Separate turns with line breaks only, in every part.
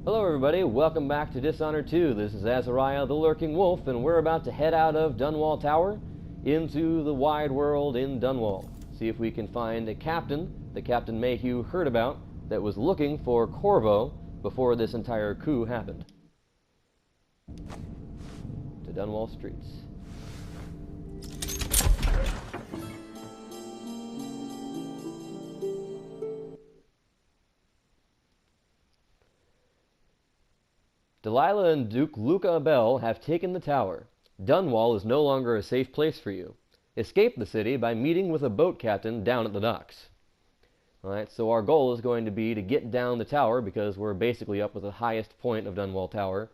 Hello everybody, welcome back to Dishonored 2. This is Azariah the Lurking Wolf, and we're about to head out of Dunwall Tower into the wide world in Dunwall. See if we can find a captain that Captain Mayhew heard about that was looking for Corvo before this entire coup happened. To Dunwall streets. Delilah and Duke Luca Abel have taken the tower. Dunwall is no longer a safe place for you. Escape the city by meeting with a boat captain down at the docks. Alright, so our goal is going to be to get down the tower, because we're basically up at the highest point of Dunwall Tower,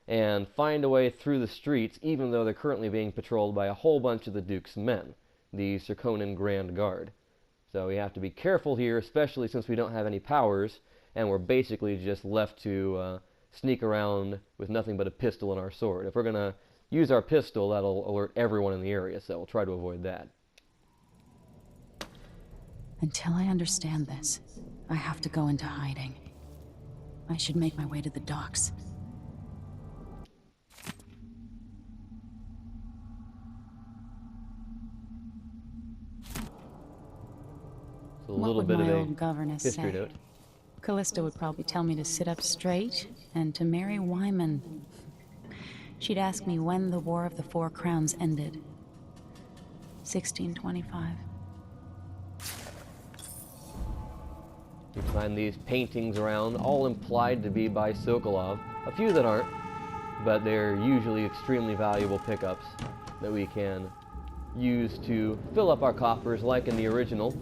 and find a way through the streets, even though they're currently being patrolled by a whole bunch of the Duke's men, the Serkonan Grand Guard. So we have to be careful here, especially since we don't have any powers, and we're basically just left to sneak around with nothing but a pistol and our sword. If we're going to use our pistol, that'll alert everyone in the area, so we'll try to avoid that.
Until I understand this, I have to go into hiding. I should make my way to the docks.
So a little bit of a history note.
Callista would probably tell me to sit up straight and to marry Wyman. She'd ask me when the War of the Four Crowns ended. 1625.
You find these paintings around, all implied to be by Sokolov. A few that aren't, but they're usually extremely valuable pickups that we can use to fill up our coffers, like in the original.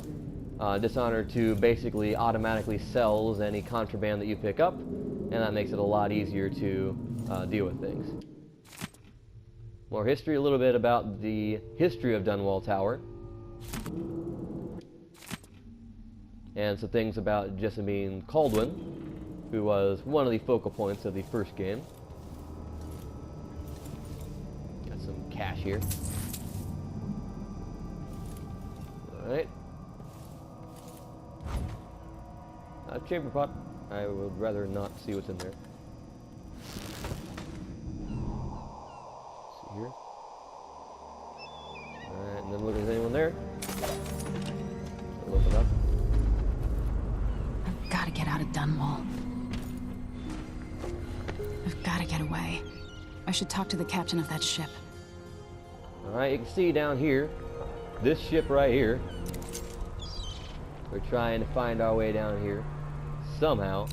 Dishonored 2 basically automatically sells any contraband that you pick up, and that makes it a lot easier to deal with things. More history, a little bit about the history of Dunwall Tower, and some things about Emily Kaldwin, who was one of the focal points of the first game. Got some cash here. Alright. Chamber pot. I would rather not see what's in there. Let's see here. Alright, and then look if there's anyone there. I'll open up.
I've got to get out of Dunwall. I've got to get away. I should talk to the captain of that ship.
Alright, you can see down here, this ship right here. We're trying to find our way down here. Somehow.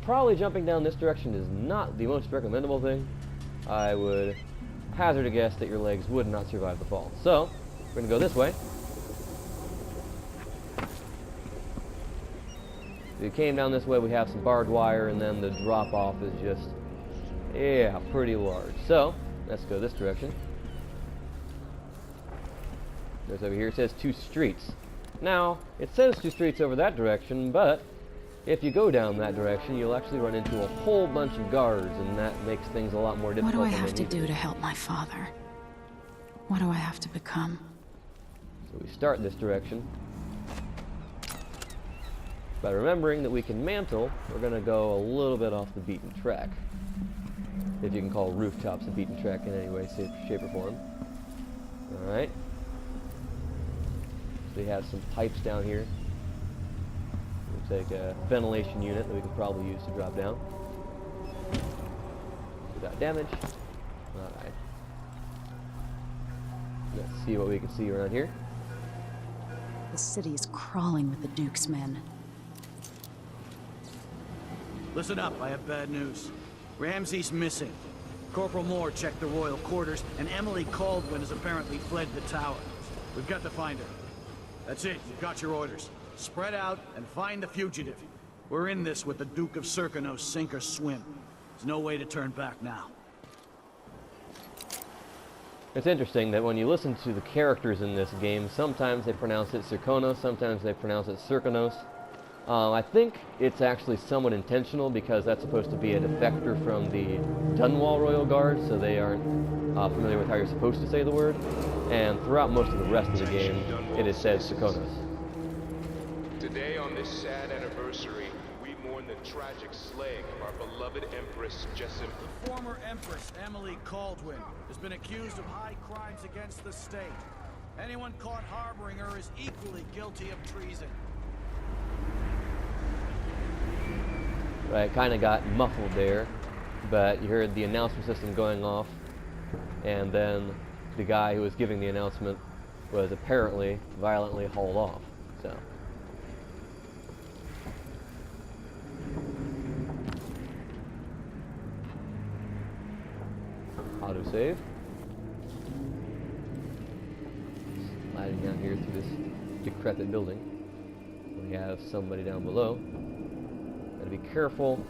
Probably jumping down this direction is not the most recommendable thing. I would hazard a guess that your legs would not survive the fall. So, we're going to go this way. If you came down this way, we have some barbed wire, and then the drop-off is just, yeah, pretty large. So, let's go this direction. There's over here, it says 2 streets. Now, it says 2 streets over that direction, but if you go down that direction, you'll actually run into a whole bunch of guards, and that makes things a lot more difficult.
What do I have to do to help my father? What do I have to become?
So we start this direction. By remembering that we can mantle, we're going to go a little bit off the beaten track. If you can call rooftops a beaten track in any way, shape, or form. Alright. We have some pipes down here. We'll take a ventilation unit that we could probably use to drop down. Without damage. Alright. Let's see what we can see around here.
The city is crawling with the Duke's men.
Listen up, I have bad news. Ramsey's missing. Corporal Moore checked the royal quarters, and Emily Kaldwin has apparently fled the tower. We've got to find her. That's it, you've got your orders. Spread out and find the fugitive. We're in this with the Duke of Serkonos, sink or swim. There's no way to turn back now.
It's interesting that when you listen to the characters in this game, sometimes they pronounce it Serkonos, sometimes they pronounce it Serkonos. I think it's actually somewhat intentional, because that's supposed to be a defector from the Dunwall Royal Guard, so they aren't familiar with how you're supposed to say the word. And throughout most of the rest of the game, it is said Serkonos.
Today, on this sad anniversary, we mourn the tragic slaying of our beloved Empress Jessim.
The former Empress, Emily Kaldwin, has been accused of high crimes against the state. Anyone caught harboring her is equally guilty of treason.
Right, kind of got muffled there, but you heard the announcement system going off, and then the guy who was giving the announcement was apparently violently hauled off. So. Autosave. Sliding down here through this decrepit building. We have somebody down below. Gotta be careful.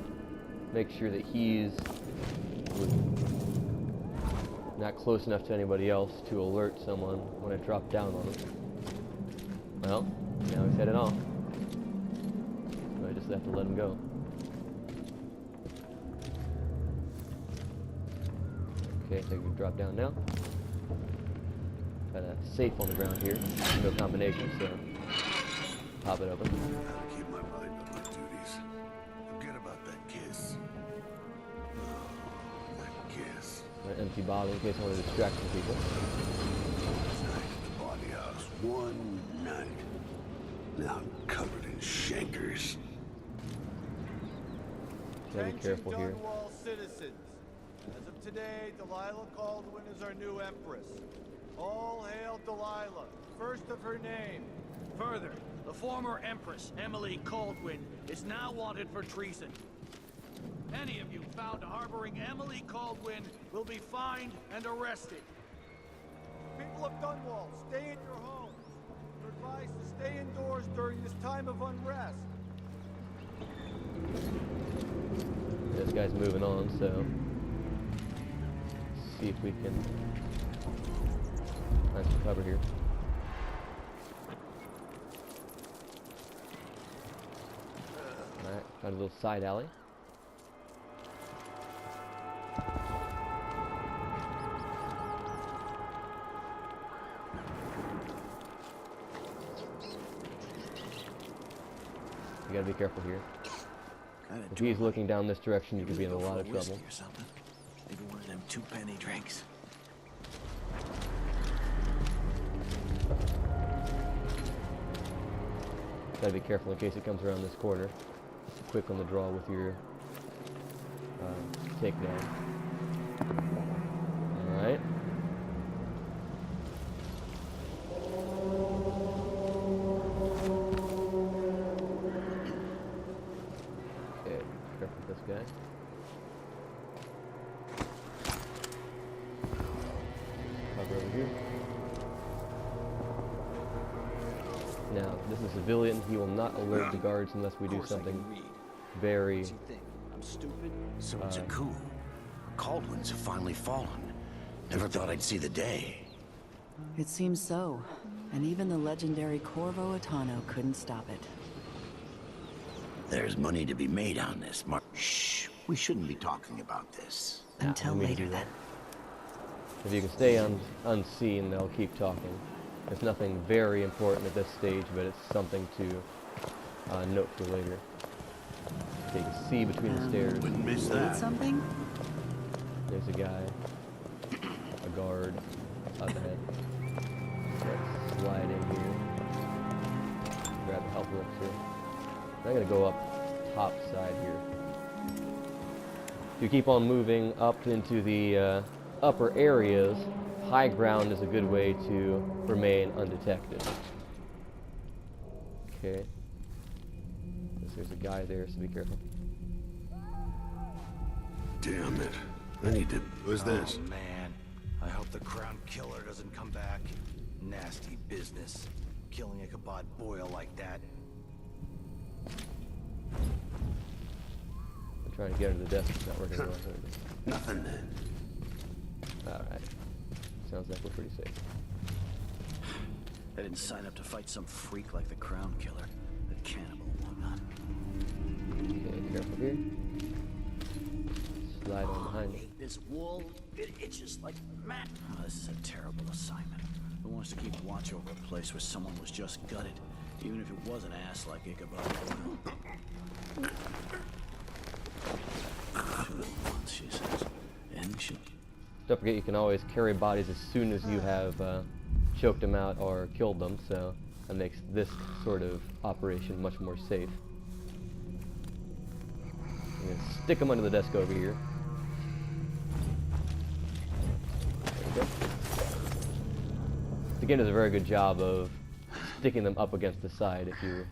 Make sure that he's not close enough to anybody else to alert someone when I drop down on him. Well, now he's headed off. So I just have to let him go. Okay, so I can drop down now. Got a safe on the ground here. No combination, so pop it open.
Gotta keep my mind on my duties. Forget about that kiss. Oh, that kiss.
An empty bottle in case I want to distract some people.
Night at the body house. One night. Now I'm covered in shankers.
Gotta be careful here.
Dunwall citizens. As of today, Delilah Kaldwin is our new empress. All hail Delilah, first of her name.
Further, the former Empress, Emily Kaldwin, is now wanted for treason. Any of you found harboring Emily Kaldwin will be fined and arrested.
People of Dunwall, stay in your homes. You're advised to stay indoors during this time of unrest.
This guy's moving on, so let's see if we can find some cover here. Alright, found a little side alley. You gotta be careful here. If he's looking down this direction, you could be in a lot of trouble.
Or something. Maybe one of them 2-penny drinks.
Gotta be careful in case it comes around this corner. Quick on the draw with your takedown. Alright. Okay, careful with this guy. Cover over here. Now, this is a civilian. He will not alert the guards unless we do something very...
I'm stupid.
So it's a coup. Kaldwins have finally fallen. Never thought I'd see the day.
It seems so. And even the legendary Corvo couldn't stop it.
There's money to be made on this, Shh. We shouldn't be talking about this.
Until
we need to
later,
do
then.
If you can stay unseen, they'll keep talking. It's nothing very important at this stage, but it's something to note for later. Okay, you can see between the stairs.
Wouldn't miss
Eat
that.
something?
There's a guy, a guard, up ahead. Let's slide in here. Grab the health elixir. I'm gonna go up top side here. If you keep on moving up into the upper areas, high ground is a good way to remain undetected. Okay. There's a guy there, so be careful.
Damn it. I need to... Who's this?
Oh, man. I hope the Crown Killer doesn't come back. Nasty business. Killing Ichabod Boyle like that.
I'm trying to get under the desk. It's not working well.
Nothing then.
Alright. Sounds like we're pretty safe.
I didn't sign up to fight some freak like the Crown Killer. The cannibal whatnot.
Okay, careful here. Slide on behind
I
me.
hate this wool. It itches like mat. Oh, this is a terrible assignment. Who wants to keep watch over a place where someone was just gutted? Even if it was an ass like Ichabod.
Don't forget you can always carry bodies as soon as you have choked them out or killed them, so that makes this sort of operation much more safe. I'm going to stick them under the desk over here. There we go. The game does a very good job of sticking them up against the side if you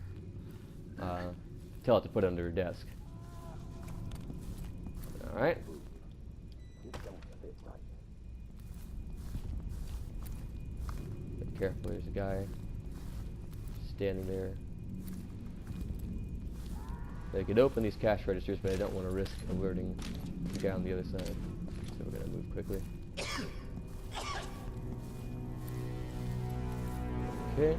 tell it to put it under your desk. Alright. Be careful, there's a guy standing there. They could open these cash registers, but I don't want to risk alerting the guy on the other side. So we're going to move quickly. Okay.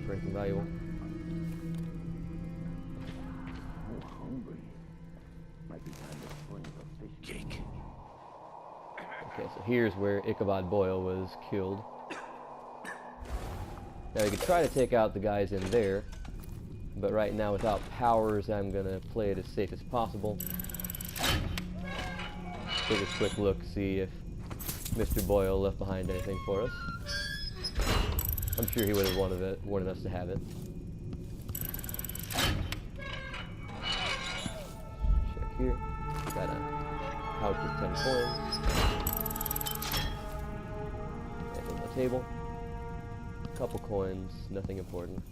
For anything valuable.
Cake.
Okay, so here's where Ichabod Boyle was killed. Now we could try to take out the guys in there, but right now without powers I'm gonna play it as safe as possible. Take a quick look, see if Mr. Boyle left behind anything for us. I'm sure he would have wanted us to have it. Check here. Got a pouch with 10 coins. And on the table. A couple coins, nothing important.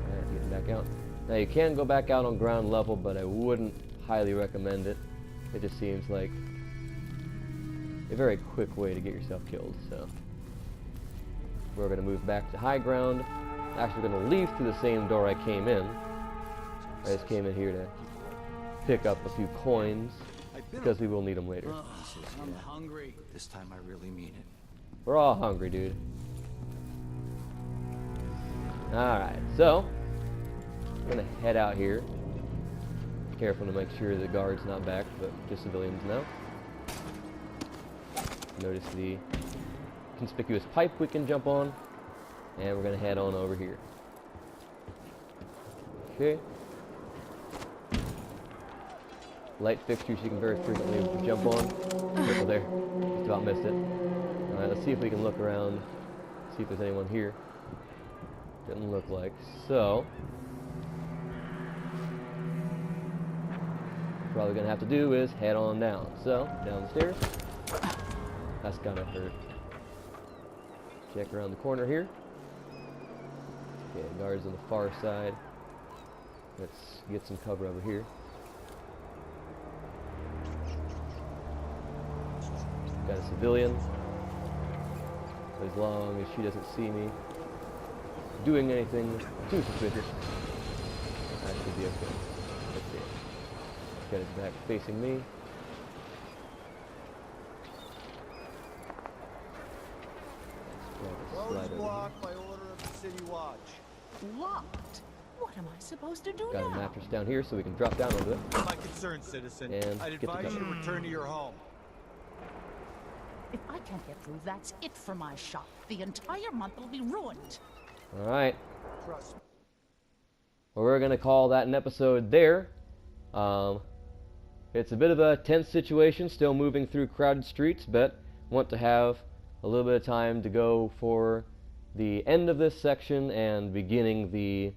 Alright, getting back out. Now you can go back out on ground level, but I wouldn't highly recommend it. It just seems like a very quick way to get yourself killed, so we're going to move back to high ground. Actually, we're going to leave through the same door I came in. I just came in here to pick up a few coins, because we will need them later.
I'm hungry.
This time I really mean it.
We're all hungry, dude. Alright, so I'm going to head out here. Careful to make sure the guard's not back, but just civilians now. Notice the conspicuous pipe we can jump on, and we're going to head on over here. Okay. Light fixtures you can very frequently jump on. Careful there. Just about missed it. Alright, let's see if we can look around, see if there's anyone here. Doesn't look like. So probably gonna have to do is head on down. So, down the stairs. That's gotta hurt. Check around the corner here. Okay, guards on the far side. Let's get some cover over here. Got a civilian. As long as she doesn't see me doing anything too suspicious, that should be okay. Let's see. Got his back facing me.
Road is blocked by order of the City Watch.
Locked? What am I supposed to do
Got a
now?
mattress down here so we can drop down onto it.
My concern, citizen.
And
I'd
get the
advise you
cover.
to return to your home.
If I can't get through, that's it for my shop. The entire month will be ruined.
Alright.
Trust me.
Well, we're going to call that an episode there. It's a bit of a tense situation, still moving through crowded streets, but want to have a little bit of time to go for the end of this section and beginning the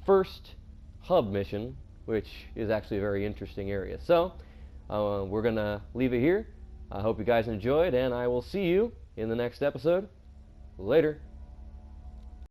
first hub mission, which is actually a very interesting area. So, we're going to leave it here. I hope you guys enjoyed, and I will see you in the next episode. Later.